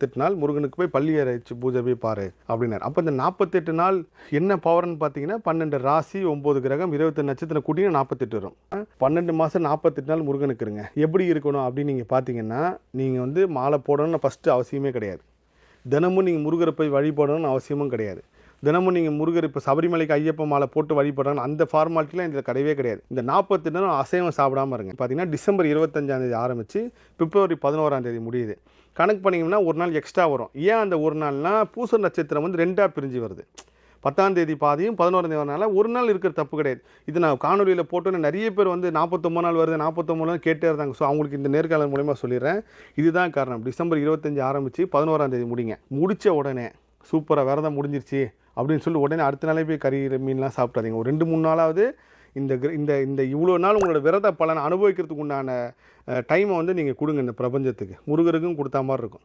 8 நாள் முருகனுக்கு போய் பள்ளி அரைச்சு பூஜை போய் பாரு அப்படின்னாரு. அப்போ இந்த 48 நாள் என்ன பவர்னு பார்த்தீங்கன்னா 12 ராசி 9 கிரகம் 28 நட்சத்திரம் கூட்டினா 48 வரும். 12 மாதம் 48 நாள் முருகனுக்கு இருங்க. எப்படி இருக்கணும் அப்படின்னு நீங்கள் பார்த்தீங்கன்னா, நீங்கள் வந்து மாலை போடணும்னு ஃபஸ்ட்டு அவசியமே கிடையாது. தினமும் நீங்கள் முருகரை போய் வழிபடணும்னு அவசியமும் கிடையாது. தினமும் நீங்கள் முருகர் இப்போ சபரிமலைக்கு ஐயப்ப மாலை போட்டு வழிபடணும் அந்த ஃபார்மாலிட்டிலாம் இதில் கிடையவே கிடையாது. இந்த 48 நாள் அசைவம் சாப்பிடாமல் இருங்க. பார்த்தீங்கன்னா டிசம்பர் 25 ஆரம்பித்து பிப்ரவரி 11 முடியுது. கணக்கு பண்ணிங்கன்னா ஒரு நாள் எக்ஸ்ட்ரா வரும். ஏன் அந்த ஒரு நாள்னா பூச நட்சத்திரம் வந்து 2ஆக பிரிஞ்சு வருது. 10 பாதியும் 11 வரனால ஒரு நாள் இருக்கிற தப்பு கிடையாது. இது நான் காணொலியில் போட்டோன்னு நிறைய பேர் வந்து 49 நாள் வருது 49 நாள் கேட்டே இருந்தாங்க. ஸோ அவங்களுக்கு இந்த நேர்காணல் மூலமாக சொல்லிடுறேன். இதுதான் காரணம். டிசம்பர் 25 ஆரம்பித்து 11 முடிங்க. முடித்த உடனே சூப்பராக விரதம் முடிஞ்சிருச்சு அப்படின்னு சொல்லி உடனே அடுத்த நாளே போய் கறி மீன்லாம் சாப்பிட்டாதீங்க. ஒரு 2-3 நாளாவது இந்த இந்த இந்த இவ்வளோ நாள் உங்களோட விரத பலனை அனுபவிக்கிறதுக்கு உண்டான டைமை வந்து நீங்கள் கொடுங்க இந்த பிரபஞ்சத்துக்கு. முருகருக்கும் கொடுத்தா மாதிரி இருக்கும்.